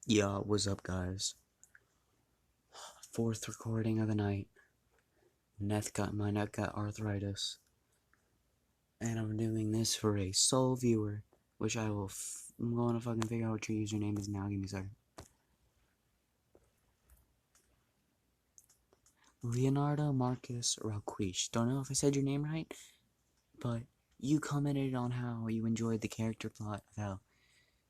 Yeah, what's up, guys? Fourth recording of the night. My neck got arthritis, and I'm doing this for a sole viewer, which I'm going to fucking figure out what your username is now. Give me a second. Leonardo Marcus Rauquish. Don't know if I said your name right, but you commented on how you enjoyed the character plot of how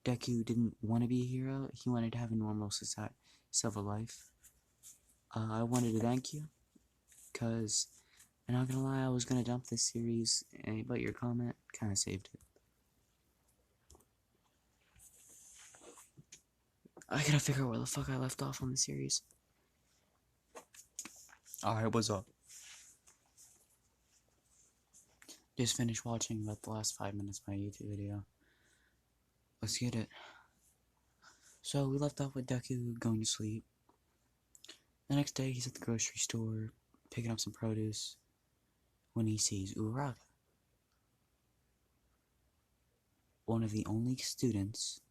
Deku didn't want to be a hero. He wanted to have a normal civil life. I wanted to thank you, because I'm not gonna lie, I was gonna dump this series, but your comment kind of saved it. I gotta figure out where the fuck I left off on the series. Alright, what's up? Just finished watching about the last 5 minutes of my YouTube video. Let's get it. So, we left off with Deku going to sleep. The next day, he's at the grocery store, picking up some produce, when he sees Uraraka, one of the only students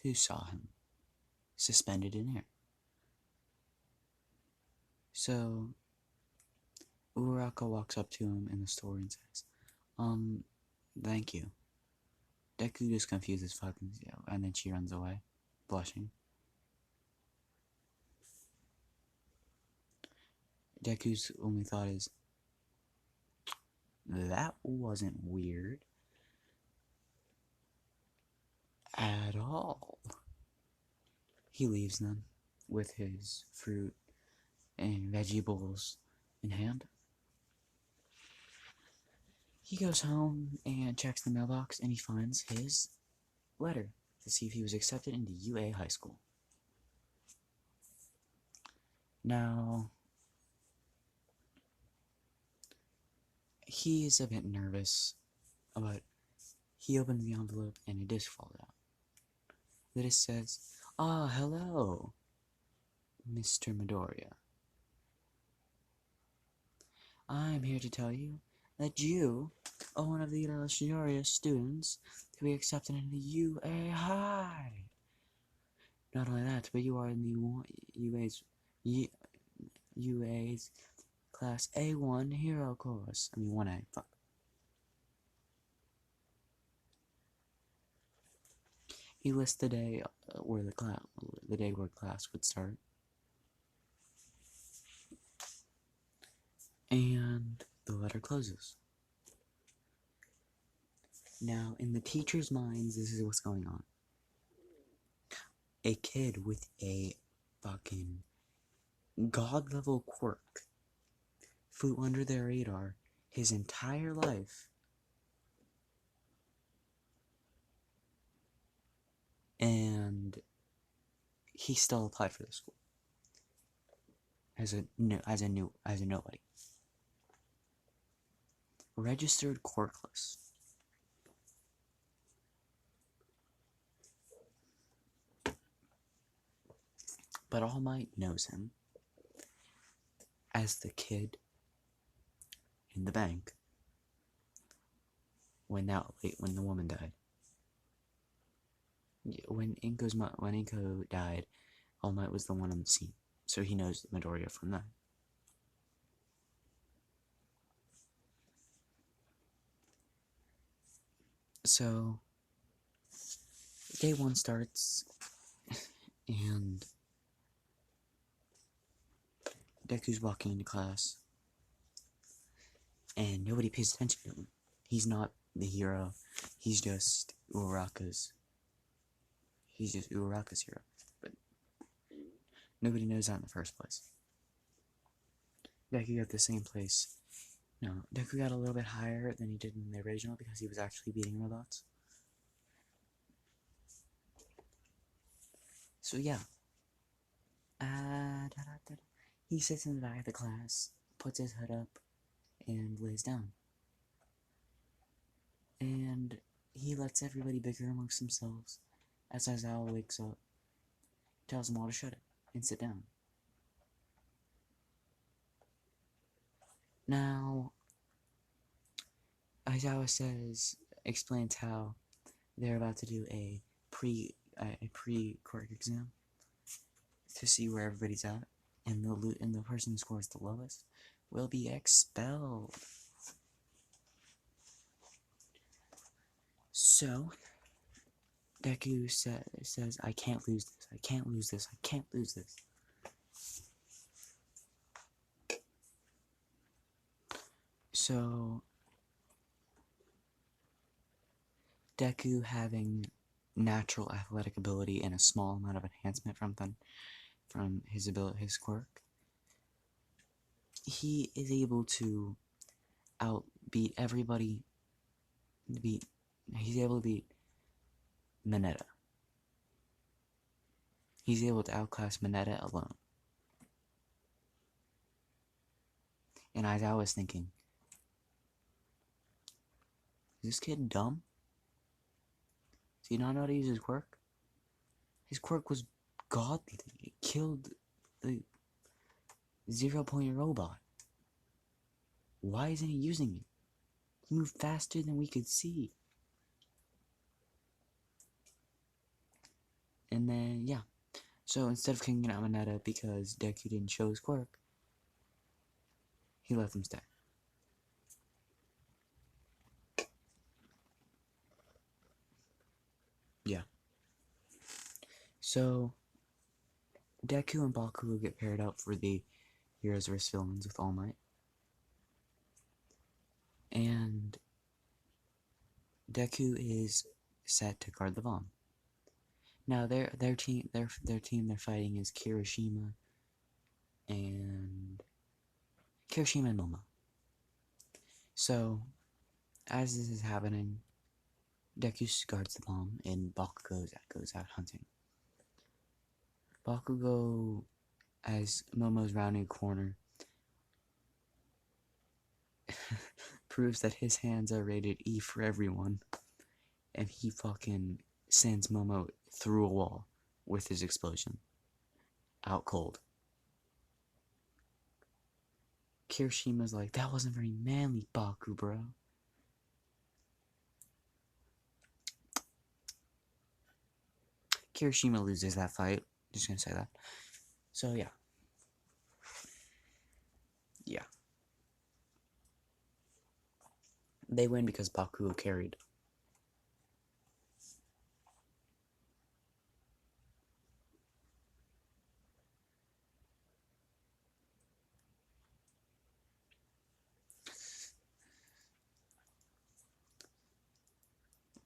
who saw him, suspended in air. So, Uraraka walks up to him in the store and says, thank you. Deku just confuses fucking, and then she runs away, blushing. Deku's only thought is, that wasn't weird at all. He leaves them with his fruit and vegetables in hand. He goes home and checks the mailbox, and he finds his letter to see if he was accepted into UA High School. Now, he is a bit nervous, but he opens the envelope and a disc falls out. The disc says, hello, Mr. Midoriya. I'm here to tell you that you are one of the illustrious students to be accepted into UA High. Not only that, but you are in the UA's Class A1 Hero course. 1A, fuck. He lists the day where class would start. And the letter closes. Now, in the teacher's minds, this is what's going on. A kid with a fucking god-level quirk flew under their radar his entire life, and he still applied for the school as a nobody. Registered quirkless. But All Might knows him as the kid in the bank when the woman died. When Inko died, All Might was the one on the scene, so he knows Midoriya from that. So, day one starts, and Deku's walking into class, and nobody pays attention to him. He's not the hero. He's just Uraraka's hero. But nobody knows that in the first place. Deku got the same place. No, Deku got a little bit higher than he did in the original because he was actually beating robots. So yeah. He sits in the back of the class, puts his hood up, and lays down. And he lets everybody bicker amongst themselves as Aizawa wakes up, tells them all to shut it and sit down. Now, Aizawa explains how they're about to do a pre-quirk exam, to see where everybody's at, and the person who scores the lowest will be expelled. So Deku says, "I can't lose this. I can't lose this. I can't lose this." So Deku, having natural athletic ability and a small amount of enhancement from his quirk, he is able to outbeat everybody. He's able to beat Mineta. He's able to outclass Mineta alone. And as I was thinking, is this kid dumb? Does he not know how to use his quirk? His quirk was godly. It killed the 0-point robot. Why isn't he using it? He moved faster than we could see. And then, yeah. So instead of kicking out Mineta because Deku didn't show his quirk, he let them stay. Yeah. So Deku and Bakugo get paired up for the Heroes vs. Villains with All Might. And Deku is set to guard the bomb. Now their team they're fighting is Kirishima and Momo. So as this is happening, Deku guards the bomb and Bakugo goes out hunting. Bakugo, as Momo's rounding a corner, proves that his hands are rated E for everyone, and he fucking sends Momo through a wall with his explosion. Out cold. Kirishima's like, that wasn't very manly, Baku, bro. Kirishima loses that fight. Just gonna say that. So, yeah. Yeah. They win because Bakugo carried.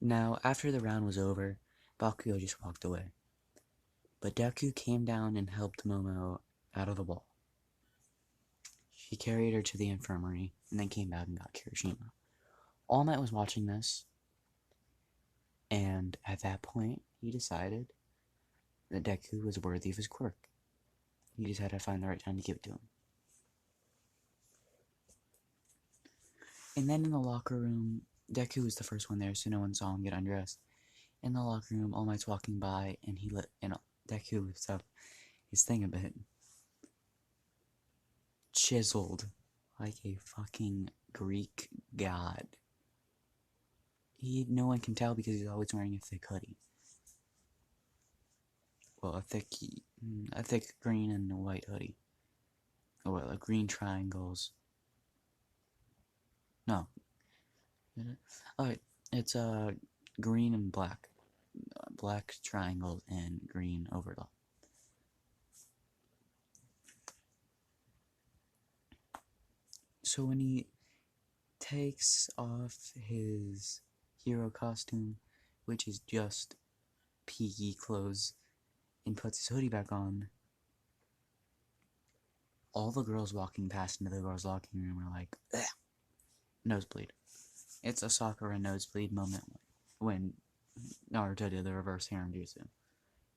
Now, after the round was over, Bakugo just walked away. But Deku came down and helped Momo out of the wall. She carried her to the infirmary and then came back and got Kirishima. All Might was watching this, and at that point, he decided that Deku was worthy of his quirk. He just had to find the right time to give it to him. And then in the locker room, Deku was the first one there, so no one saw him get undressed. In the locker room, All Might's walking by, and Deku lifts up his thing a bit. Chiseled like a fucking Greek god. No one can tell because he's always wearing a thick hoodie. Well, a thick green and a white hoodie. Well, like green triangles. No. Alright, it's green and black. Black triangles and green overlap. So when he takes off his hero costume, which is just PE clothes, and puts his hoodie back on, all the girls walking past into the girls' locker room are like, ugh. Nosebleed. It's a Sakura nosebleed moment when Naruto did the reverse harem jutsu.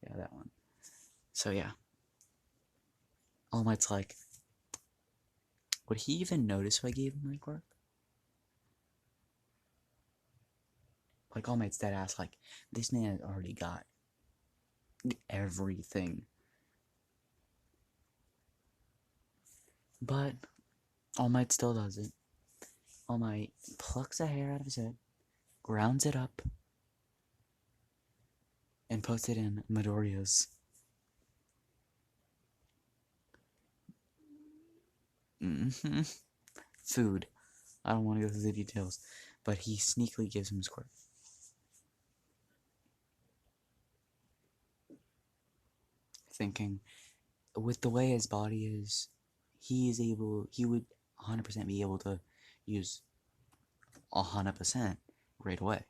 Yeah, that one. So yeah. All Might's like, would he even notice if I gave him my quirk? Like, All Might's dead ass, like, this man has already got everything. But All Might still does it. All Might plucks a hair out of his head, grounds it up, and puts it in Midoriya's. Mm-hmm. Food. I don't want to go through the details, but he sneakily gives him his quirk. Thinking, with the way his body is, he would 100% be able to use 100% right away.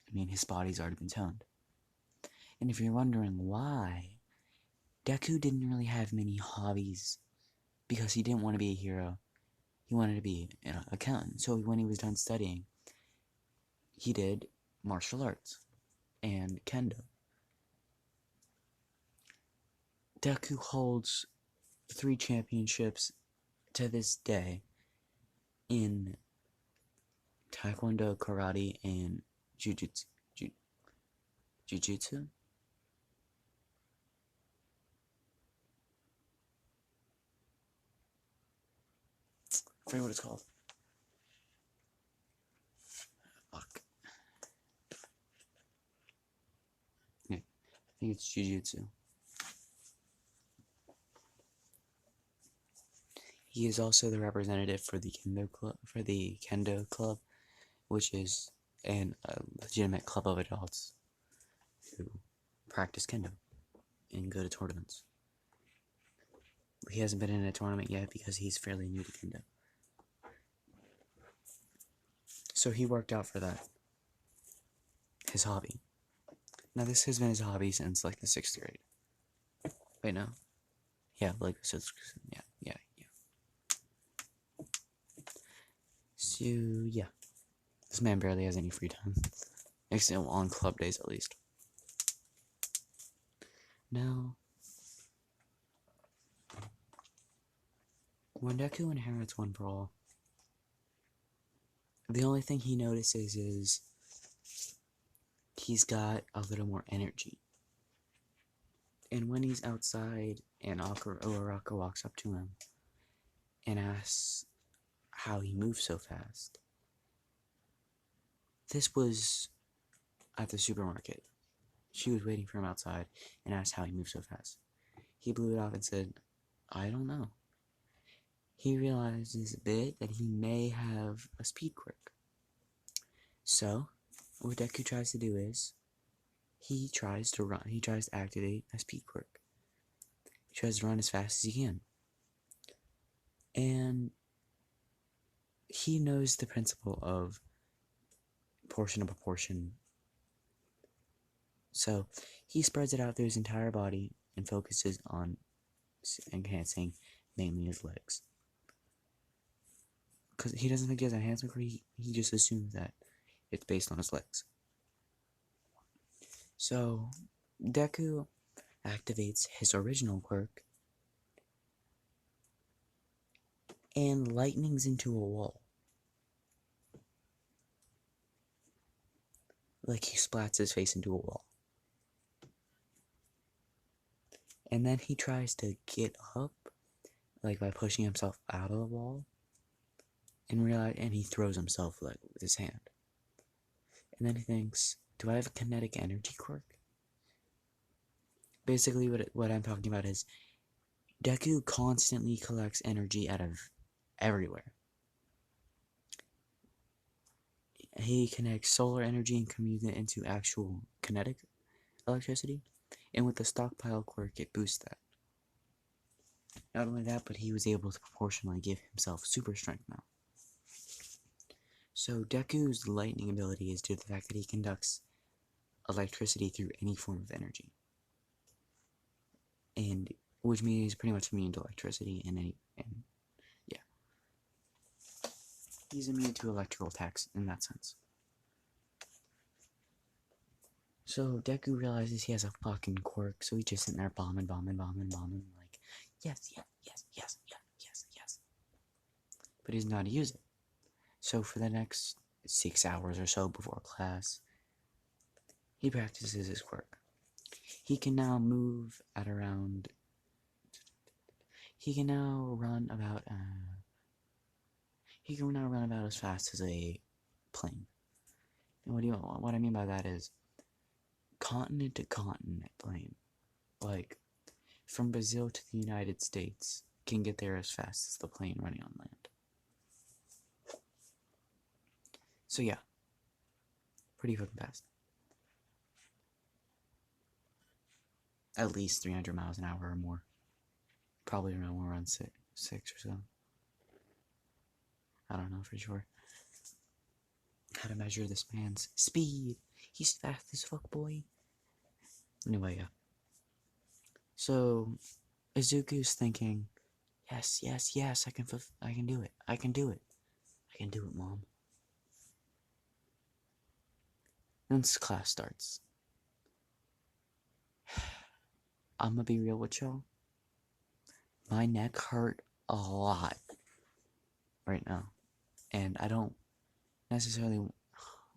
I mean, his body's already been toned. And if you're wondering why, Deku didn't really have many hobbies because he didn't want to be a hero. He wanted to be an accountant. So when he was done studying, he did martial arts and kendo. Deku holds 3 championships to this day in taekwondo, karate, and jujutsu. Jujutsu? I forget what it's called. Fuck. Yeah, I think it's jujutsu. He is also the representative for the Kendo Club, which is a legitimate club of adults who practice kendo and go to tournaments. He hasn't been in a tournament yet because he's fairly new to kendo. So he worked out for that. His hobby. Now this has been his hobby since like the 6th grade. Wait, no. Yeah, like the 6th grade. Yeah. So, yeah. This man barely has any free time. Except on club days, at least. Now, when Deku inherits One For All, the only thing he notices is he's got a little more energy. And when he's outside and Uraraka walks up to him and asks how he moves so fast. This was at the supermarket. She was waiting for him outside and asked how he moved so fast. He blew it off and said, I don't know. He realizes a bit that he may have a speed quirk. So, what Deku tries to do is, he tries to activate a speed quirk. He tries to run as fast as he can. And he knows the principle of portion of proportion. So, he spreads it out through his entire body and focuses on enhancing mainly his legs. Because he doesn't think he has a enhancement quirk, he just assumes that it's based on his legs. So, Deku activates his original quirk and lightnings into a wall. Like he splats his face into a wall. And then he tries to get up, like by pushing himself out of the wall, and he throws himself like with his hand. And then he thinks, do I have a kinetic energy quirk? Basically what I'm talking about is Deku constantly collects energy out of everywhere. He connects solar energy and commutes it into actual kinetic electricity, and with the stockpile quirk, it boosts that. Not only that, but he was able to proportionally give himself super strength now. So Deku's lightning ability is due to the fact that he conducts electricity through any form of energy, and which means he's pretty much immune to electricity and yeah, he's immune to electrical attacks in that sense. So Deku realizes he has a fucking quirk, so he's just sitting there bombing, like, yes. But he doesn't know how to use it. So for the next 6 hours or so before class, he practices his quirk. He can now move at around... He can now run about as fast as a plane. And what I mean by that is continent to continent plane. Like, from Brazil to the United States can get there as fast as the plane running on land. So yeah, pretty fucking fast. At least 300 miles an hour or more. Probably around six or so. I don't know for sure. How to measure this man's speed. He's fast as fuck, boy. Anyway, yeah. So, Izuku's thinking, yes, yes, yes, I can do it. I can do it. I can do it, Mom. Once class starts, I'm gonna be real with y'all. My neck hurt a lot right now. And I don't necessarily...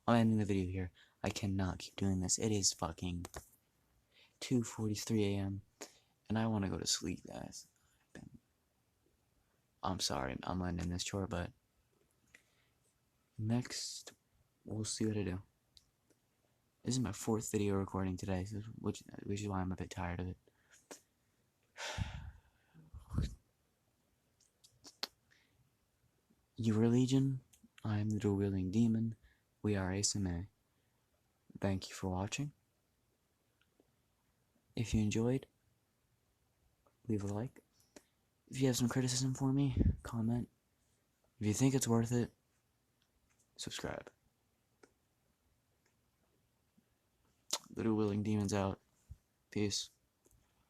I'm ending the video here. I cannot keep doing this. It is fucking 2:43 a.m. and I want to go to sleep, guys. I'm sorry, I'm ending this short, but next, we'll see what I do. This is my 4th video recording today, so which is why I'm a bit tired of it. Your Legion, I am the dual-wielding demon. We are ASMA. Thank you for watching. If you enjoyed, leave a like. If you have some criticism for me, comment. If you think it's worth it, subscribe. The dual-wielding demon's out. Peace.